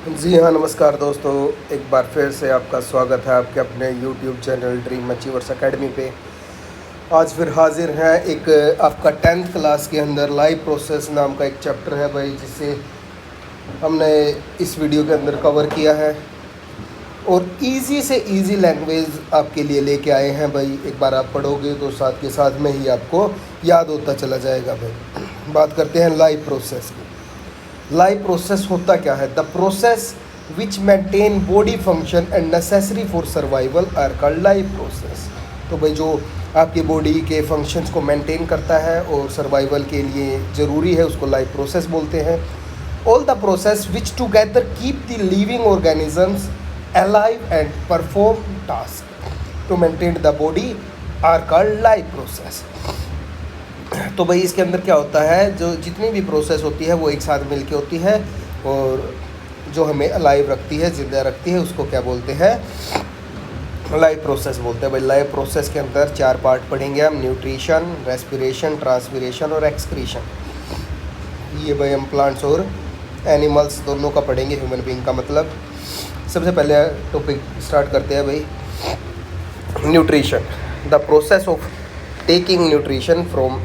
जी हाँ, नमस्कार दोस्तों। एक बार फिर से आपका स्वागत है आपके अपने YouTube channel dream achievers academy पे। आज फिर हाजिर हैं एक आपका 10th क्लास के अंदर लाइव प्रोसेस नाम का एक चैप्टर है भाई, जिसे हमने इस वीडियो के अंदर कवर किया है और इजी से इजी लैंग्वेज आपके लिए लेके आए हैं भाई। एक बार आप पढ़ोगे तो साथ के साथ में ही आपको याद होता चला जाएगा भाई। बात करते हैं लाइव प्रोसेस की। लाइव प्रोसेस होता क्या है? The process which maintain body function and necessary for survival are called live process. तो भाई जो आपकी बॉडी के फंक्शंस को मेंटेन करता है और सर्वाइवल के लिए ज़रूरी है, उसको लाइव प्रोसेस बोलते हैं। All the process which together keep the living organisms alive and perform task to maintain the body are called live process. तो भाई इसके अंदर क्या होता है, जो जितनी भी प्रोसेस होती है वो एक साथ मिल के होती है और जो हमें अलाइव रखती है, ज़िंदा रखती है, उसको क्या बोलते हैं? लाइव प्रोसेस बोलते हैं भाई। लाइव प्रोसेस के अंदर 4 पार्ट पढ़ेंगे हम: न्यूट्रिशन, रेस्पिरेशन, ट्रांसपिरेशन और एक्सक्रीशन। ये भाई हम प्लांट्स और एनिमल्स दोनों का पढ़ेंगे, ह्यूमन बीइंग का मतलब। सबसे पहले टॉपिक स्टार्ट करते हैं भाई, nutrition. The process of taking nutrition from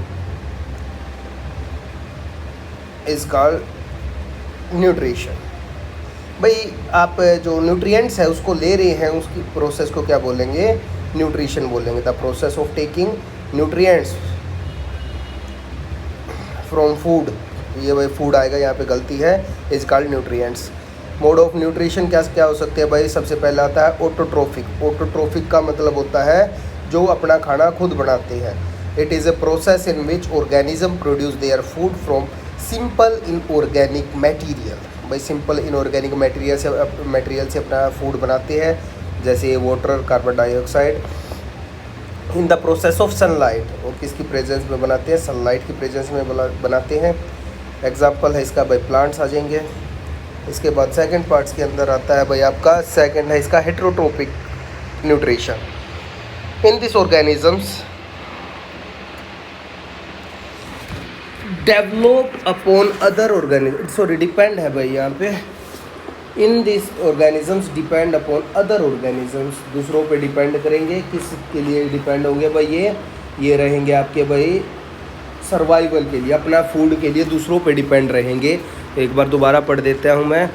is called nutrition. भाई आप जो न्यूट्रिएंट्स है उसको ले रहे हैं, उसकी प्रोसेस को क्या बोलेंगे? न्यूट्रिशन बोलेंगे। The process of taking nutrients from food, ये भाई फूड आएगा, यहाँ पे गलती है, is called nutrients. Mode of nutrition क्या क्या हो सकते हैं भाई? सबसे पहला आता है ऑटोट्रोफिक। ऑटोट्रोफिक का मतलब होता है जो अपना खाना खुद बनाते हैं। It is a process in which organism produce their food from simple inorganic material. भाई सिंपल इनऑर्गेनिक मटेरियल से अपना फूड बनाते हैं, जैसे water, carbon dioxide. In the process of sunlight, और किसकी प्रेजेंस में बनाते हैं? सनलाइट की प्रेजेंस में बनाते हैं। एग्जाम्पल है इसका भाई प्लांट्स आ जाएंगे। इसके बाद सेकंड पार्ट्स के अंदर आता है भाई आपका, सेकंड है इसका heterotrophic nutrition. In this organisms develop upon other organism, sorry depend है भाई यहाँ पे। In this organisms depend upon other organisms, दूसरों पे डिपेंड करेंगे। किस के लिए डिपेंड होंगे भाई? ये रहेंगे आपके भाई सर्वाइवल के लिए, अपना फूड के लिए दूसरों पे डिपेंड रहेंगे। एक बार दोबारा पढ़ देता हूँ मैं।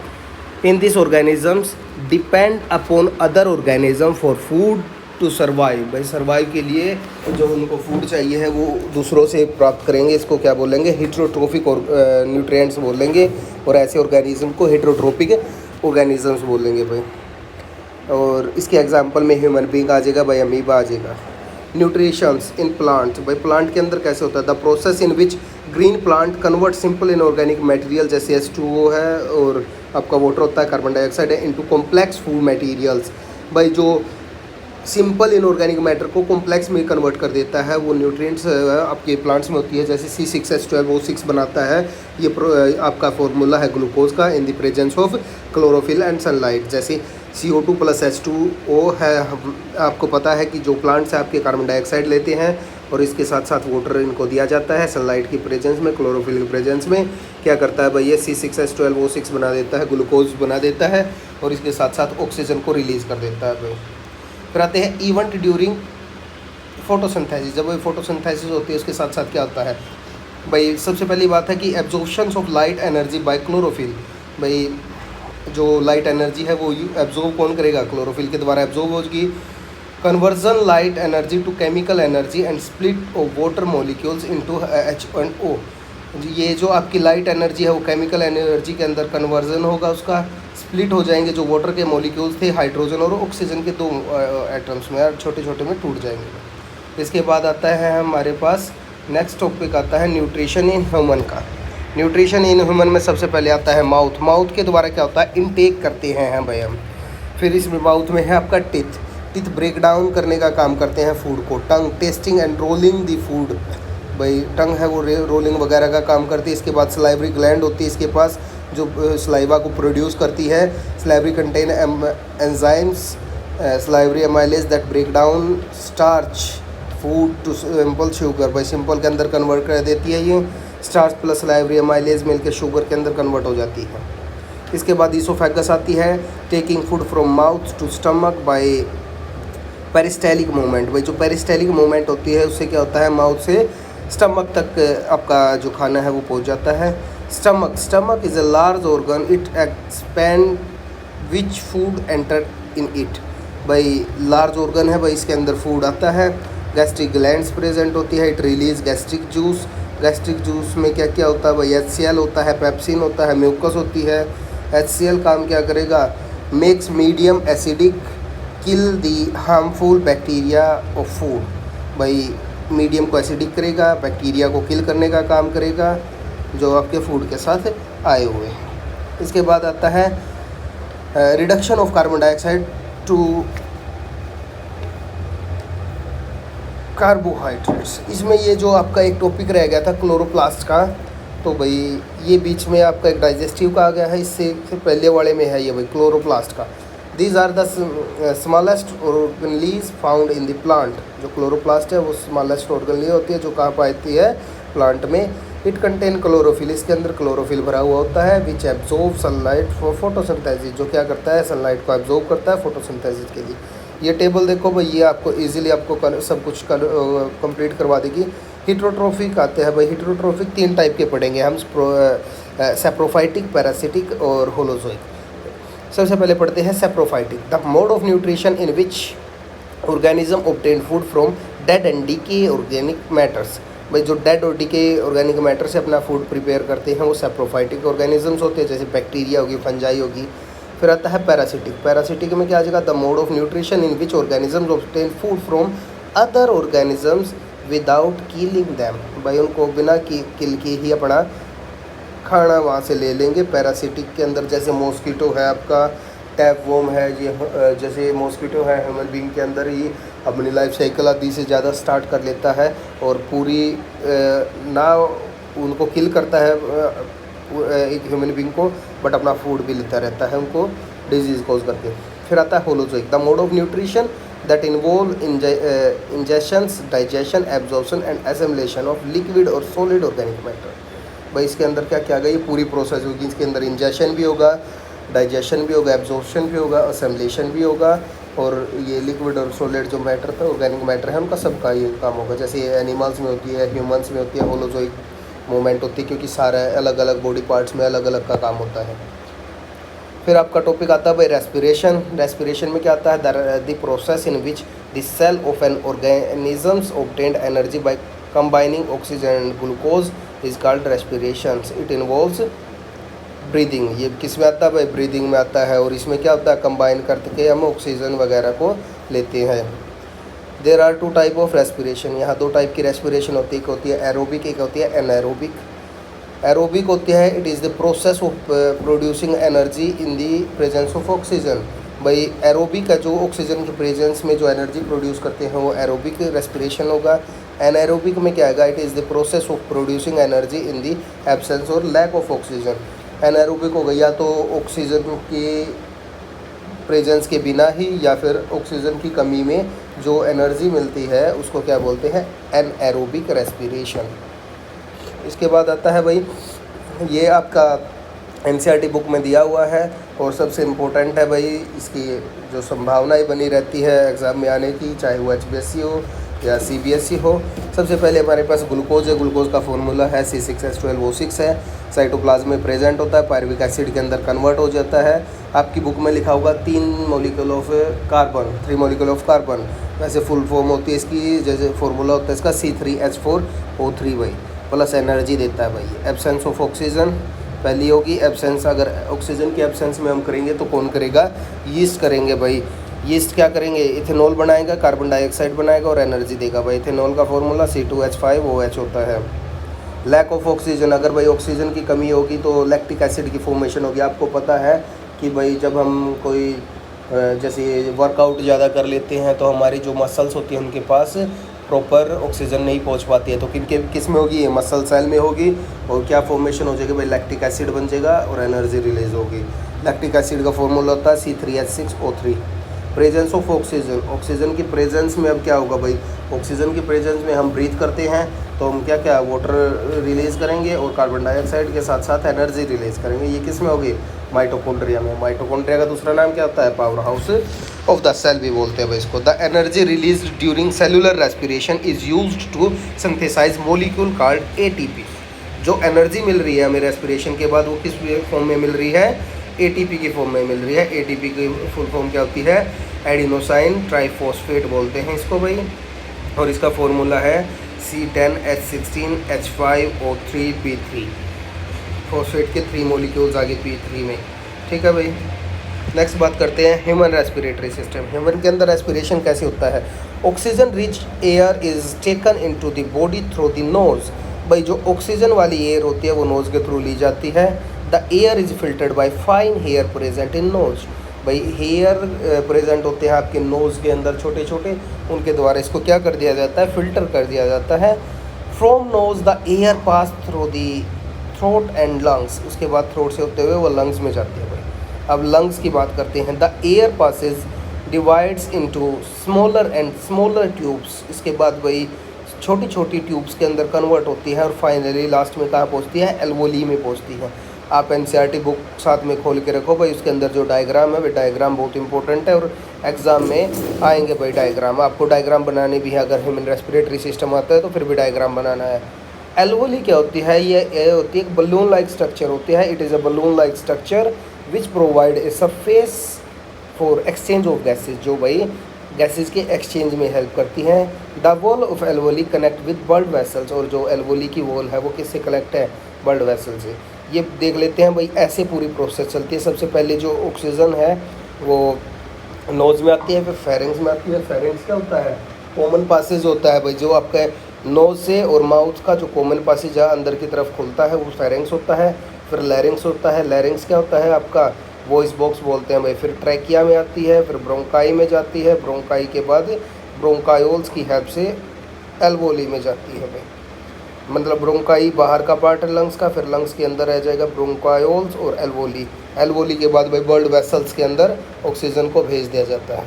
In this organisms depend upon other organism for food to survive. भाई सर्वाइव के लिए जो उनको फूड चाहिए है वो दूसरों से प्राप्त करेंगे। इसको क्या बोलेंगे? हेटेरोट्रोफिक और न्यूट्रिएंट्स बोलेंगे, और ऐसे ऑर्गेनिज्म को हेटेरोट्रोपिक ऑर्गेनिजम्स बोलेंगे भाई। और इसके एग्जांपल में ह्यूमन बीइंग आ जाएगा भाई, अमीबा आ जाएगा। न्यूट्रिशंस इन प्लांट, भाई प्लांट के अंदर कैसे होता है? The process in which green plant convert simple inorganic material, जैसे H2O है और आपका वाटर होता है, कार्बन डाइऑक्साइड है, इनटू कॉम्प्लेक्स फूड मटेरियल्स। भाई जो सिंपल इनऑर्गेनिक मैटर को कॉम्प्लेक्स में कन्वर्ट कर देता है, वो न्यूट्रिएंट्स आपके प्लांट्स में होती है, जैसे C6H12O6 बनाता है। ये आपका फॉर्मूला है ग्लूकोज का, in the presence of chlorophyll and sunlight. जैसे CO2 + H2O है, आपको पता है कि जो प्लांट्स हैं आपके कार्बन डाइऑक्साइड लेते हैं और इसके साथ साथ वाटर इनको दिया जाता है सनलाइट की प्रेजेंस में, क्लोरोफिल की प्रेजेंस में। क्या करता है भाई? ये C6H12O6 बना देता है, ग्लूकोज बना देता है, और इसके साथ साथ ऑक्सीजन को रिलीज़ कर देता है भाई। फिर आते हैं इवेंट ड्यूरिंग फोटोसिंथेसिस। जब वो फोटोसिंथेसिस होती है उसके साथ साथ क्या होता है भाई? सबसे पहली बात है कि absorption of light energy by chlorophyll. भाई जो लाइट एनर्जी है वो एब्जॉर्ब कौन करेगा? क्लोरोफिल के द्वारा एब्जॉर्ब होगी। Conversion light energy to chemical energy and split of water molecules into H&O। ये जो आपकी लाइट एनर्जी है वो केमिकल एनर्जी के अंदर कन्वर्जन होगा, उसका स्प्लिट हो जाएंगे। जो वाटर के मॉलिक्यूल्स थे हाइड्रोजन और ऑक्सीजन के 2 एटम्स में, और छोटे छोटे में टूट जाएंगे। इसके बाद आता है हमारे पास नेक्स्ट टॉपिक आता है न्यूट्रिशन इन ह्यूमन का। न्यूट्रिशन इन ह्यूमन में सबसे पहले आता है माउथ। माउथ के द्वारा क्या होता है? इनटेक करते हैं भाई हम। फिर इसमें माउथ में है आपका टिथ। टिथ ब्रेक डाउन करने का काम करते हैं फूड को। Tongue tasting and rolling the food, भाई टंग है वो रोलिंग वगैरह का काम करती है। इसके बाद सलाइवरी ग्लैंड होती है इसके पास, जो सलाइवा को प्रोड्यूस करती है। Salivary contain enzymes salivary amylase that break down starch food to simple sugar. भाई सिंपल के अंदर कन्वर्ट कर देती है ये। स्टार्च प्लस सलाइवरी एमाइलेज मिलकर शुगर के अंदर कन्वर्ट हो जाती है। इसके बाद ईसोफेगस आती है, taking food from mouth to stomach by peristaltic movement. भाई जो पेरिस्टैलिक मूवमेंट होती है उससे क्या होता है, माउथ से स्टमक तक आपका जो खाना है वो पहुंच जाता है। Stomach is a large organ, it expand which food enter in it. भाई लार्ज ऑर्गन है भाई, इसके अंदर फूड आता है। गैस्ट्रिक ग्लैंड्स प्रेजेंट होती है, it release gastric juice. Gastric juice में क्या क्या होता है भाई, HCl होता है, पेप्सिन होता है, म्यूकस होती है। HCl काम क्या करेगा, makes medium acidic, kill the harmful bacteria of food. भाई मीडियम को एसिडिक करेगा, बैक्टीरिया को किल करने का काम करेगा जो आपके फूड के साथ आए हुए हैं। इसके बाद आता है reduction of carbon dioxide to carbohydrates. इसमें ये जो आपका एक टॉपिक रह गया था क्लोरोप्लास्ट का, तो भाई ये बीच में आपका एक डाइजेस्टिव का आ गया है, इससे पहले वाले में है ये भाई क्लोरोप्लास्ट का। These are the smallest organelles found in the plant. जो क्लोरोप्लास्ट है वो स्मॉलेस्ट ऑर्गेनली होती है जो कहाँ पाती है, प्लांट में। इट कंटेन क्लोरोफिल, इसके अंदर क्लोरोफिल भरा हुआ होता है, विच एब्जॉर्ब सनलाइट फॉर फोटोसिंथेसिस, जो क्या करता है, सनलाइट को एब्जॉर्ब करता है फोटोसिंथेसिस के लिए। ये टेबल देखो भाई, ये आपको इजीली आपको सब कुछ कंप्लीट करवा देगी। हिट्रोट्रोफिक आते हैं भाई, हिट्रोट्रोफिक 3 टाइप के पढ़ेंगे हम, सैप्रोफाइटिक, पैरासिटिक और होलोजोइक। सबसे पहले पढ़ते हैं saprophytic. The mode of nutrition in which organism obtain food from dead and decay organic matters. भाई जो डेड और डीके ऑर्गेनिक मैटर से अपना फूड प्रिपेयर करते हैं वो सैप्रोफाइटिक ऑर्गेनिजम्स होते हैं, जैसे बैक्टीरिया होगी, फंजाई होगी। फिर आता है पैरासिटिक। पैरासिटिक में क्या आ जाएगा, the mode of nutrition in which organisms obtain food from other organisms without killing them. भाई उनको बिना किल के ही अपना खाना वहाँ से ले लेंगे। पैरासिटिक के अंदर जैसे मॉस्किटो है आपका, टैपवॉर्म है, ये जैसे मॉस्किटो है ह्यूमन बीइंग के अंदर ही अपनी लाइफ साइकिल आदि से ज़्यादा स्टार्ट कर लेता है और पूरी ना उनको किल करता है एक ह्यूमन बीइंग को, बट अपना फूड भी लेता रहता है उनको डिजीज़ कॉज करके। फिर आता है holozoic. The mode of nutrition that involve ingestions, digestion, absorption and assimilation of liquid और सॉलिड ऑर्गेनिक मैटर। भाई इसके अंदर क्या क्या गई, ये पूरी प्रोसेस होगी। इसके अंदर इंजेशन भी होगा, डाइजेशन भी होगा, एब्जॉर्प्शन भी होगा, असेम्बलेशन भी होगा, और ये लिक्विड और सॉलिड जो मैटर था, ऑर्गेनिक मैटर है, उनका सबका ये काम होगा। जैसे एनिमल्स में होती है, ह्यूमंस में होती है, होलोजोइक मूवमेंट होती है, क्योंकि सारा अलग अलग बॉडी पार्ट्स में अलग अलग का काम होता है। फिर आपका टॉपिक आता है भाई रेस्पिरेशन। रेस्पिरेशन में क्या आता है, the process in which the cell of an organisms obtained energy by combining oxygen and glucose is called respiration. It involves breathing. ये किस में आता है भाई, ब्रीदिंग में आता है, और इसमें क्या होता है, कंबाइन करके हम ऑक्सीजन वगैरह को लेते हैं। There are 2 type of respiration. यहाँ 2 टाइप की रेस्पिरेशन होती है, एक होती है एरोबिक, एक होती है एनारोबिक। एरोबिक होती है, it is the process of producing energy in the presence of oxygen. भाई एरोबिक है जो ऑक्सीजन के प्रेजेंस में जो एनर्जी प्रोड्यूस करते हैं वो एरोबिक रेस्पिरेशन होगा। एनारोबिक में क्या आएगा, it is the process of producing energy in the absence और लैक ऑफ ऑक्सीजन। एनारोबिक हो गया तो ऑक्सीजन की प्रेजेंस के बिना ही या फिर ऑक्सीजन की कमी में जो एनर्जी मिलती है उसको क्या बोलते हैं, एनएरोबिक रेस्पिरेशन। इसके बाद आता है भाई, ये आपका एनसीईआरटी बुक में दिया हुआ है और सबसे इम्पोर्टेंट है भाई, इसकी जो संभावनाएं बनी रहती है एग्ज़ाम में आने की, चाहे वो HBSC हो या CBSE हो। सबसे पहले हमारे पास ग्लूकोज है, ग्लूकोज का फॉर्मूला है C6H12O6 है, साइटोप्लाज्म में प्रेजेंट होता है, पायरुविक एसिड के अंदर कन्वर्ट हो जाता है। आपकी बुक में लिखा होगा 3 molecule of carbon, 3 molecule of carbon, वैसे फुल फॉर्म होती है इसकी, जैसे फॉर्मूला होता है इसका C3H4O3 भाई, प्लस एनर्जी देता है भाई। एब्सेंस ऑफ ऑक्सीजन पहली होगी, एब्सेंस अगर ऑक्सीजन की एब्सेंस में हम करेंगे तो कौन करेगा, यीस्ट करेंगे भाई। यीस्ट क्या करेंगे, इथेनॉल बनाएगा, कार्बन डाइऑक्साइड बनाएगा और एनर्जी देगा भाई। इथेनॉल का फॉर्मूला C2H5OH होता है। लैक ऑफ ऑक्सीजन, अगर भाई ऑक्सीजन की कमी होगी तो लैक्टिक एसिड की फॉर्मेशन होगी। आपको पता है कि भाई जब हम कोई जैसे वर्कआउट ज़्यादा कर लेते हैं तो हमारी जो मसल्स होती हैं उनके पास प्रॉपर ऑक्सीजन नहीं पहुंच पाती है, तो किस में होगी, ये मसल सेल में होगी, और क्या फॉर्मेशन हो जाएगी भाई, लैक्टिक एसिड बन जाएगा और एनर्जी रिलीज होगी। लैक्टिक एसिड का फॉर्मूला होता है C3H6O3। Presence of oxygen, oxygen की प्रेजेंस में अब क्या होगा भाई, ऑक्सीजन की प्रेजेंस में हम ब्रीथ करते हैं तो हम क्या क्या वाटर रिलीज़ करेंगे और कार्बन डाइऑक्साइड के साथ साथ एनर्जी रिलीज़ करेंगे। ये किस में होगी, माइटोकॉन्ड्रिया में। माइटोकॉन्ड्रिया का दूसरा नाम क्या होता है? Power house of the cell भी बोलते हैं भाई इसको। The energy release during cellular respiration is used to synthesize molecule called ATP. जो एनर्जी मिल रही है हमें रेस्पिरेशन के बाद वो किस फॉर्म में मिल रही है? एटीपी की फॉर्म में मिल रही है। एटीपी की फुल फॉर्म क्या होती है? एडिनोसाइन ट्राइफॉस्फेट बोलते हैं इसको भाई, और इसका फॉर्मूला है C10H16H5O3P3। फॉस्फेट के 3 मॉलिक्यूल्स आगे P3 में, ठीक है भाई। नेक्स्ट बात करते हैं ह्यूमन रेस्पिरेटरी सिस्टम। ह्यूमन के अंदर रेस्पिरेशन कैसे होता है? Oxygen rich air is taken into the body through the nose. भाई जो ऑक्सीजन वाली एयर होती है वो नोज़ के थ्रू ली जाती है। The air is filtered by fine hair present in nose. भाई हेयर प्रेजेंट होते हैं आपके नोज़ के अंदर छोटे छोटे, उनके द्वारा इसको क्या कर दिया जाता है? फिल्टर कर दिया जाता है। From knows the air pass through the throat and lungs. उसके बाद थ्रोट से होते हुए वो लंग्स में जाती है भाई। अब लंग्स की बात करते हैं। The air passage divides into smaller and smaller tubes. इसके बाद भाई छोटी छोटी ट्यूब्स के अंदर कन्वर्ट होती है और फाइनली लास्ट में कहाँ पहुँचती है? एल्वोली में पहुँचती है। आप एनसीईआरटी बुक साथ में खोल के रखो भाई, उसके अंदर जो डायग्राम है वो डायग्राम बहुत इंपॉर्टेंट है और एग्ज़ाम में आएंगे भाई डायग्राम। आपको डायग्राम बनाने भी है, अगर ह्यूमन रेस्पिरेटरी सिस्टम आता है तो फिर भी डायग्राम बनाना है। एल्वोली क्या होती है? ये होती है एक बलून लाइक स्ट्रक्चर होती है। It is a balloon like structure which provide a surface for exchange of gases. जो भाई गैसेज के एक्सचेंज में हेल्प करती हैं। The wall of alveoli connect with blood vessels. और जो एल्वोली की वॉल है वो किससे कनेक्ट है? ब्लड वेसल से। ये देख लेते हैं भाई, ऐसे पूरी प्रोसेस चलती है। सबसे पहले जो ऑक्सीजन है वो नोज में आती है, फिर फेरिंग्स में आती है। फेरिंग्स क्या होता है? कॉमन पासेज होता है भाई, जो आपका नोज से और माउथ का जो कॉमन पासेज है अंदर की तरफ खुलता है वो फेरिंग्स होता है। फिर लैरिंग्स होता है। लैरिंग्स क्या होता है आपका? वॉइस बॉक्स बोलते हैं भाई। फिर ट्रैकिया में आती है, फिर ब्रोंकाई में जाती है। ब्रोंकाई के बाद ब्रोंकायोल्स की हेल्प से एल्वोली में जाती है भाई। मतलब ब्रोंकाई बाहर का पार्ट है लंग्स का, फिर लंग्स के अंदर रह जाएगा ब्रोंकायोल्स और एल्वोली। एल्वोली के बाद भाई ब्लड वेसल्स के अंदर ऑक्सीजन को भेज दिया जाता है।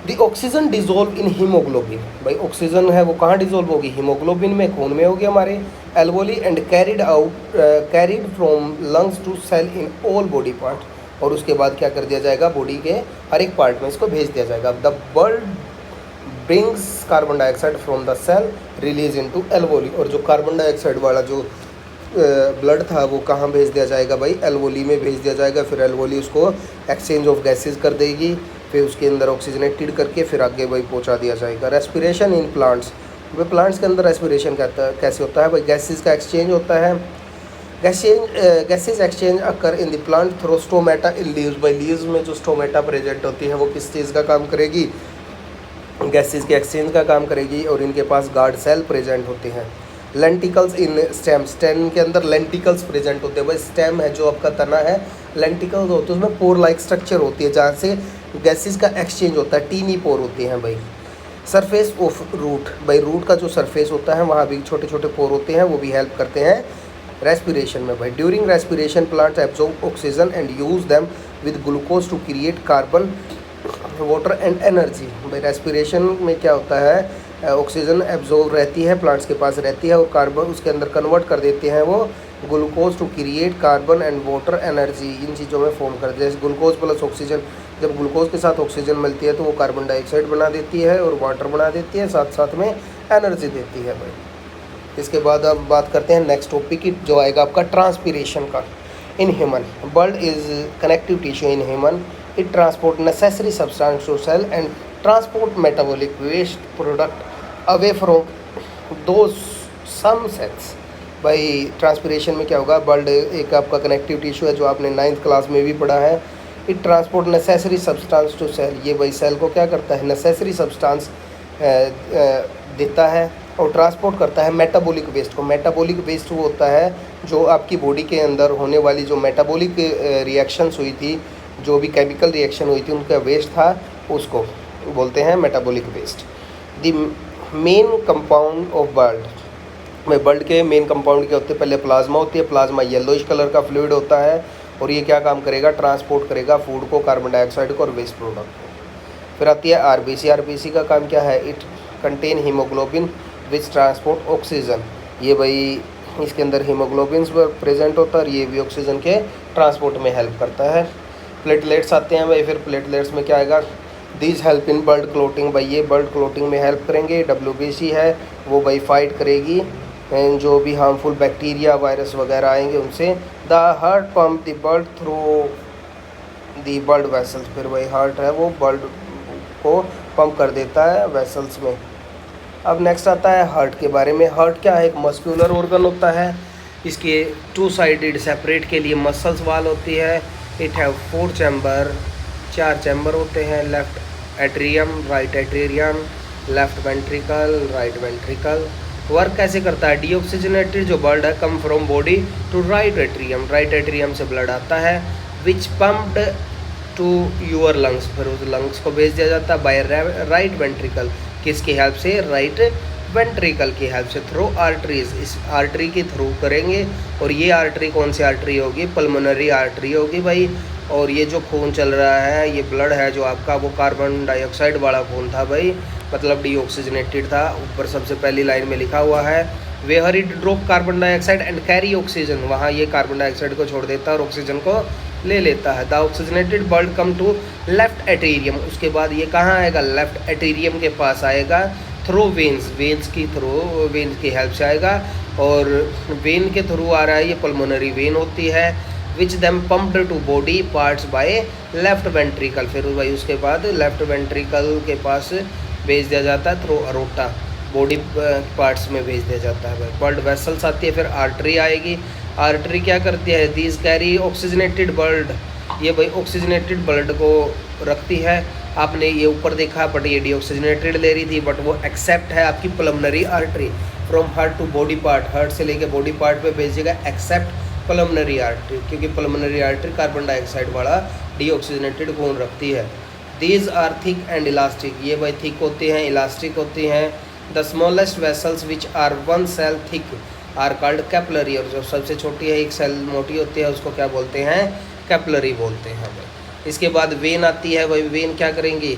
दी ऑक्सीजन डिजोल्व इन हीमोग्लोबिन। भाई ऑक्सीजन है वो कहाँ डिजोल्व होगी? हीमोग्लोबिन में, खून में होगी हमारे। Alveoli and carried from lungs to cell in all body part. और उसके बाद क्या कर दिया जाएगा? बॉडी के हर एक पार्ट में इसको भेज दिया जाएगा। The blood brings carbon dioxide from the cell release into alveoli. और जो कार्बन डाइऑक्साइड वाला जो ब्लड था वो कहाँ भेज दिया जाएगा भाई? एल्वोली में भेज दिया जाएगा। फिर एल्वोली उसको एक्सचेंज ऑफ गैसेज कर देगी, फिर उसके अंदर ऑक्सीजनेटेड करके फिर आगे भाई पहुंचा दिया जाएगा। Respiration in plants. भाई प्लांट्स के अंदर रेस्पिरेशन कैसे होता है भाई? गैसेज का एक्सचेंज होता है। Gases exchange occur in the plant through stomata in leaves. भाई लीव्स में जो स्टोमेटा प्रेजेंट होती है वो किस चीज़ का काम करेगी? गैसेज के एक्सचेंज का काम करेगी। और इनके पास गार्ड सेल प्रेजेंट होते हैं। लेंटिकल्स इन स्टेम। स्टेम के अंदर लेंटिकल्स प्रेजेंट होते हैं भाई। स्टेम है जो आपका तना है, लेंटिकल्स होते हैं उसमें पोर लाइक स्ट्रक्चर होती है जहाँ से गैसेस का एक्सचेंज होता है। टीनी पोर होती हैं भाई। Surface of root. भाई रूट का जो सरफेस होता है वहाँ भी छोटे छोटे पोर होते हैं, वो भी हेल्प करते हैं रेस्पिरेशन में भाई। During respiration plants absorb oxygen and use them with glucose to create carbon water and energy. भाई रेस्पिरेशन में क्या होता है? ऑक्सीजन एब्जॉर्ब रहती है, प्लांट्स के पास रहती है, और कार्बन उसके अंदर कन्वर्ट कर देते हैं वो glucose to create carbon and water energy. इन चीज़ों में फॉर्म कर देते हैं। ग्लूकोज प्लस ऑक्सीजन, जब ग्लूकोज के साथ ऑक्सीजन मिलती है तो वो कार्बन डाइऑक्साइड बना देती है और वाटर बना देती है, साथ साथ में एनर्जी देती है भाई। इसके बाद अब बात करते हैं नेक्स्ट टॉपिक जो आएगा आपका ट्रांसपीरेशन का। In human blood is connective tissue in human. It transport necessary substance to cell and transport metabolic waste product away from do some sales. भाई ट्रांसपीरेशन में क्या होगा? ब्लड एक आपका कनेक्टिव टिश्यू है जो आपने 9th क्लास में भी पढ़ा है। It transport necessary substance to cell. ये भाई सेल को क्या करता है? नेसेसरी सब्सटेंस देता है और ट्रांसपोर्ट करता है मेटाबॉलिक वेस्ट को। मेटाबॉलिक वेस्ट वो होता है जो आपकी बॉडी के अंदर होने वाली जो मेटाबॉलिक रिएक्शंस हुई थी, जो भी केमिकल रिएक्शन हुई थी उनका वेस्ट था, उसको बोलते हैं metabolic waste. The main compound of blood. में ब्लड के मेन कंपाउंड क्या होते हैं? पहले प्लाज्मा होती है। प्लाज्मा येलोइश कलर का फ्लूइड होता है और ये क्या काम करेगा? ट्रांसपोर्ट करेगा फूड को, कार्बन डाइऑक्साइड को और वेस्ट प्रोडक्ट को। फिर आती है आरबीसी। आरबीसी का काम क्या है? It contain haemoglobin which transport oxygen. ये भाई इसके अंदर हीमोग्लोबिन प्रेजेंट होता है और ये भी ऑक्सीजन के ट्रांसपोर्ट में हेल्प करता है। प्लेटलेट्स आते हैं भाई, फिर प्लेटलेट्स में क्या आएगा, these help in blood clotting, भाई ये ब्लड क्लोटिंग में हेल्प करेंगे। WBC है वो भाई फाइट करेगी जो भी हार्मफुल बैक्टीरिया वायरस वगैरह आएंगे उनसे। The heart pump the blood through the blood vessels, फिर वही हार्ट है वो ब्लड को पंप कर देता है वेसल्स में। अब नेक्स्ट आता है हार्ट के बारे में। हार्ट क्या है, एक मस्कुलर ऑर्गन होता है, इसके 2 साइडेड सेपरेट के लिए मसल्स वाल होती है। इट हैव 4 चैम्बर, 4 चैम्बर होते हैं। Left atrium, right atrium, left ventricle, right ventricle. Work कैसे करता है, डीऑक्सीजनेटेड जो ब्लड है come from body to right atrium, right atrium से ब्लड आता है, which pumped to your lungs, फिर उस लंग्स को भेज दिया जाता है बाय राइट वेंट्रिकल, किसकी हेल्प से, राइट वेंट्रिकल की हेल्प से, थ्रू आर्टरीज, इस आर्टरी के थ्रू करेंगे। और ये आर्टरी कौन सी आर्टरी होगी, पल्मोनरी आर्टरी होगी भाई। और ये जो खून चल रहा है, ये ब्लड है जो आपका, वो कार्बन डाइऑक्साइड वाला खून था भाई, मतलब डीऑक्सीजनेटेड था। ऊपर सबसे पहली लाइन में लिखा हुआ है where it drop carbon dioxide and carry oxygen, वहाँ ये कार्बन डाइऑक्साइड को छोड़ देता है और ऑक्सीजन को ले लेता है। The oxygenated blood come to left atrium, उसके बाद ये कहाँ आएगा, लेफ्ट एट्रियम के पास आएगा, थ्रू वेन्स, वेन्स की थ्रू, वेन्स की हेल्प से आएगा। और वेन के थ्रू आ रहा है, ये पल्मोनरी वेन होती है, which them pumped to body parts by left ventricle, फिर भाई उसके बाद लेफ्ट वेंट्रिकल के पास भेज दिया जाता है थ्रू अरोटा, बॉडी पार्ट्स में भेज दिया जाता है भाई। ब्लड वेसल्स आती है, फिर आर्टरी आएगी। आर्टरी क्या करती है, दीज कैरी ऑक्सीजनेटेड ब्लड, ये भाई ऑक्सीजनेटेड ब्लड को रखती है। आपने ये ऊपर देखा बट ये डीऑक्सीजनेटेड ले रही थी, बट वो एक्सेप्ट है आपकी pulmonary artery, from heart to body part, heart से लेके बॉडी पार्ट पे भेजेगा, एक्सेप्ट पल्मोनरी आर्टरी, क्योंकि पल्मोनरी आर्टरी कार्बन डाइऑक्साइड वाला डीऑक्सीजनेटेड खून रखती है। These are thick and elastic, ये भाई थिक होती हैं, इलास्टिक होती हैं। The smallest vessels which are 1 cell thick are called capillary, और जो सबसे छोटी है, 1 सेल मोटी होती है, उसको क्या बोलते हैं, कैपिलरी बोलते हैं भाई। इसके बाद वेन आती है भाई, वेन क्या करेंगी,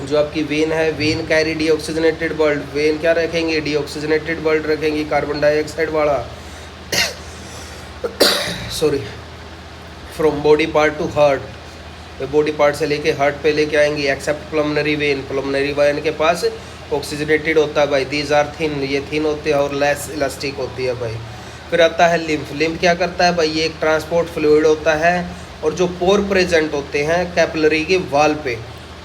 जो आपकी वेन है, when carry deoxygenated blood, when क्या रखेंगे, डीऑक्सीजनेटेड ब्लड रखेंगी, कार्बन डाइऑक्साइड वाला sorry, from body part two heart, body part से लेके हार्ट पे लेके आएंगी, accept pulmonary vein, pulmonary vein के पास ऑक्सीजनेटेड होता है भाई। दीज आर थिन, ये थिन होते हैं और लेस इलास्टिक होती है भाई। फिर आता है लिम्फ, लिम्फ क्या करता है भाई, ये एक ट्रांसपोर्ट फ्लूइड होता है, और जो पोर प्रेजेंट होते हैं कैपिलरी के वाल पे,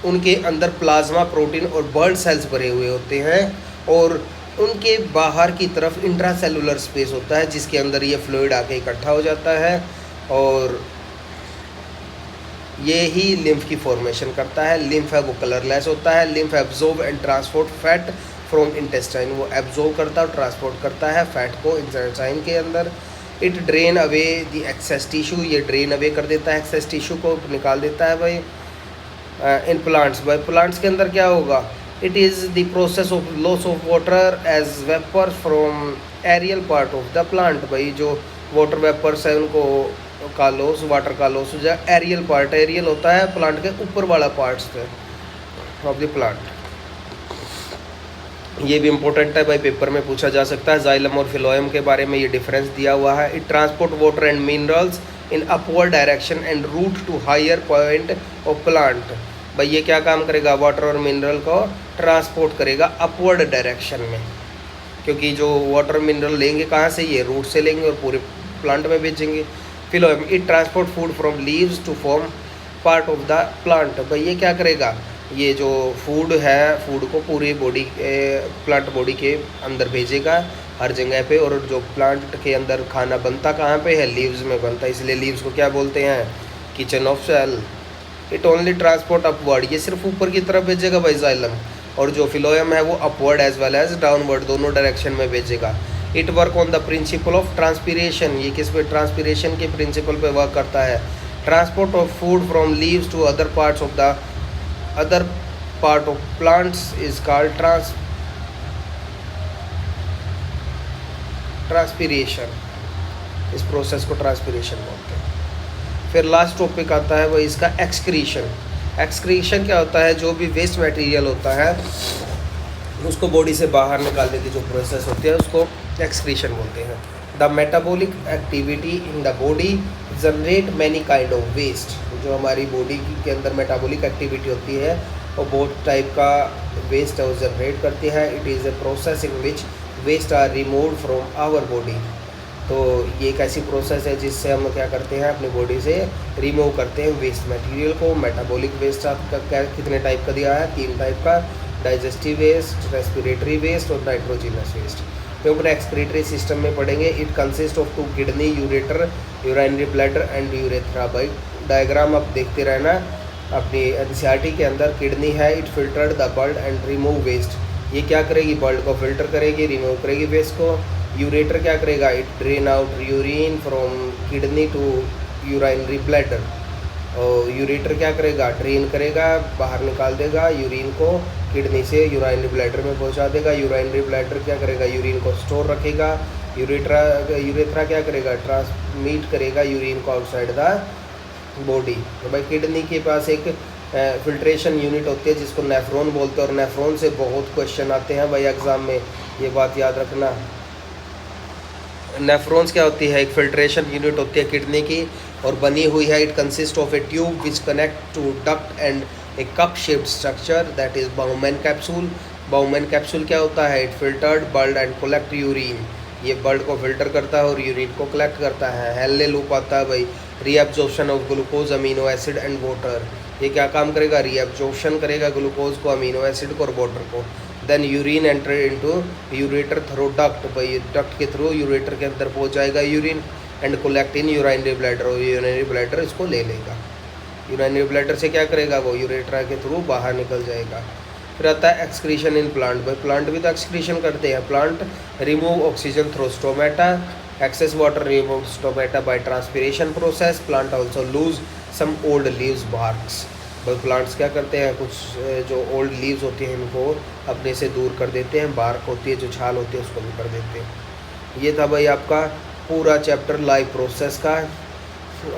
उनके अंदर प्लाज्मा, प्रोटीन और ब्लड सेल्स भरे हुए होते हैं, और उनके बाहर की तरफ इंट्रासेलुलर स्पेस होता है जिसके अंदर ये फ्लूइड आके इकट्ठा हो जाता है, और ये ही लिम्फ की फॉर्मेशन करता है। लिम्फ है वो कलरलेस होता है। Lymph absorb and transport fat from intestine, वो एब्जॉर्ब करता है और ट्रांसपोर्ट करता है फैट को इंटेस्टाइन के अंदर। It drain away the excess tissue, ये ड्रेन अवे कर देता है, एक्सेस टिश्यू को निकाल देता है भाई। इन प्लांट्स, भाई प्लांट्स के अंदर क्या होगा, it is the process of loss of water as vapour from aerial part of the plant, भाई जो वाटर वेपर्स है उनको का लॉस, वाटर का लॉस हो जाए। एरियल पार्ट, एरियल होता है प्लांट के ऊपर वाला पार्ट्स ऑफ द प्लांट, ये भी इंपॉर्टेंट है भाई, पेपर में पूछा जा सकता है। जाइलम और फिलोएम के बारे में ये डिफरेंस दिया हुआ है। It transport water and minerals in upward direction and root to higher point of plant, भाई ये क्या काम करेगा, वाटर और मिनरल को ट्रांसपोर्ट करेगा अपवर्ड डायरेक्शन में, क्योंकि जो वाटर मिनरल लेंगे कहाँ से, ये रूट से लेंगे और पूरे प्लांट में बेचेंगे। Phloem, it transport food from leaves to form part of the plant, भाई ये क्या करेगा, ये जो फूड है, फूड को पूरी बॉडी, प्लांट बॉडी के अंदर भेजेगा हर जगह पे, और जो प्लांट के अंदर खाना बनता कहाँ पे है, लीव्स में बनता है, इसलिए लीव्स को क्या बोलते हैं, kitchen of cell. It only transport upward, ये सिर्फ ऊपर की तरफ भेजेगा भाई जाइलम, और जो फिलोएम है वो upward as well as downward, दोनों डायरेक्शन में भेजेगा। It work on the principle of transpiration, ये किस पे, ट्रांसपीरेशन के प्रिंसिपल पे वर्क करता है। Transport of food from leaves to other parts of the other part of plants is called transpiration, इस प्रोसेस को ट्रांसपीरेशन बोलते हैं। फिर लास्ट टॉपिक आता है वो इसका एक्सक्रीशन। एक्सक्रीशन क्या होता है, जो भी वेस्ट मटेरियल होता है उसको बॉडी से बाहर निकालने की जो प्रोसेस होती है उसको एक्सक्रीशन बोलते हैं। The metabolic activity in the body generate many kind of waste. जो हमारी बॉडी के अंदर मेटाबॉलिक एक्टिविटी होती है वो बहुत टाइप का वेस्ट है वो जनरेट करती है। It is a process in which waste are removed from our body. तो ये एक ऐसी प्रोसेस है जिससे हम क्या करते हैं अपनी बॉडी से रिमूव करते हैं वेस्ट मटेरियल को। मेटाबॉलिक वेस्ट आपका क्या कितने टाइप का दिया है, 3 टाइप का, डाइजेस्टिव वेस्ट, रेस्पिरेटरी वेस्ट और नाइट्रोजिनस वेस्ट। तो अपने एक्सक्रीटरी सिस्टम में पढ़ेंगे। It consist of 2 kidney, ureter, urinary bladder and urethra. भाई डायग्राम आप देखते रहना अपनी एनसीईआरटी के अंदर। किडनी है, it filtered the blood and remove waste. ये क्या करेगी, ब्लड को फिल्टर करेगी, रिमूव करेगी वेस्ट को। यूरेटर क्या करेगा, it drain out urine from kidney to urinary bladder. और यूरेटर क्या करेगा, ड्रेन करेगा, बाहर निकाल देगा यूरिन को, किडनी से यूराइनरी ब्लैडर में पहुंचा देगा। यूराइनरी ब्लैडर क्या करेगा, यूरिन को स्टोर रखेगा। यूरेथ्रा क्या करेगा, ट्रांसमिट करेगा यूरिन को आउटसाइड द बॉडी। तो भाई किडनी के पास एक फिल्ट्रेशन यूनिट होती है जिसको नेफ्रॉन बोलते हैं, और नेफ्रॉन से बहुत क्वेश्चन आते हैं भाई एग्ज़ाम में, ये बात याद रखना। नेफ्रॉन्स क्या होती है, एक फिल्ट्रेशन यूनिट होती है किडनी की और बनी हुई है। It consist of a tube which connect to duct and a cup shaped structure that is Bowman capsule. Bowman capsule क्या होता है, it filtered blood and collect urine. ये ब्लड को फिल्टर करता है और यूरिन को कलेक्ट करता है। हेल्ले लूप आता है भाई, reabsorption of glucose, amino acid and water. ये क्या काम करेगा, रीअब्जॉर्प्शन करेगा ग्लूकोज को, अमीनो एसिड को और वाटर को। Then urine enter into ureter through duct. भाई डक्ट के थ्रू यूरेटर के अंदर पहुंच जाएगा urine and collect in urinary bladder, और यूराइनरी ब्लैडर इसको ले लेगा। यूराइनरी ब्लैडर से क्या करेगा, वो यूरेटर के थ्रू बाहर निकल जाएगा। फिर आता है एक्सक्रीशन इन प्लांट। भाई प्लांट भी तो एक्सक्रीशन करते हैं। Plant remove oxygen through stomata, excess water remove stomata by transpiration process. Plant also lose some old leaves barks. भाई प्लांट्स क्या करते हैं, कुछ जो ओल्ड लीव्स होती हैं इनको अपने से दूर कर देते हैं। बार्क होती है जो छाल होती है उसको भी कर देते हैं। ये था भाई आपका पूरा चैप्टर लाइव प्रोसेस का।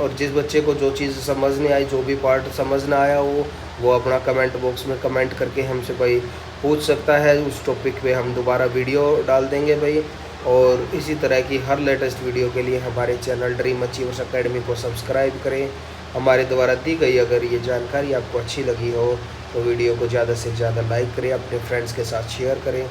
और जिस बच्चे को जो चीज़ समझ नहीं आई, जो भी पार्ट समझ ना आया वो अपना कमेंट बॉक्स में कमेंट करके हमसे भाई पूछ सकता है। उस टॉपिक पे हम दोबारा वीडियो डाल देंगे भाई। और इसी तरह की हर लेटेस्ट वीडियो के लिए हमारे चैनल ड्रीम अचीवर्स एकेडमी को सब्सक्राइब करें। हमारे द्वारा दी गई अगर ये जानकारी आपको अच्छी लगी हो तो वीडियो को ज़्यादा से ज़्यादा लाइक करें, अपने फ्रेंड्स के साथ शेयर करें।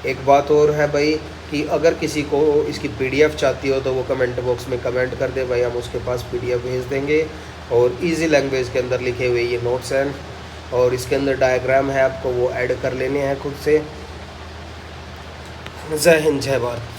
एक बात और है भाई कि अगर किसी को इसकी पीडीएफ चाहती हो तो वो कमेंट बॉक्स में कमेंट कर दे भाई, हम उसके पास पीडीएफ भेज देंगे। और इजी लैंग्वेज के अंदर लिखे हुए ये नोट्स हैं और इसके अंदर डायग्राम है, आपको वो ऐड कर लेने हैं खुद से। जय हिंद, जय भारत।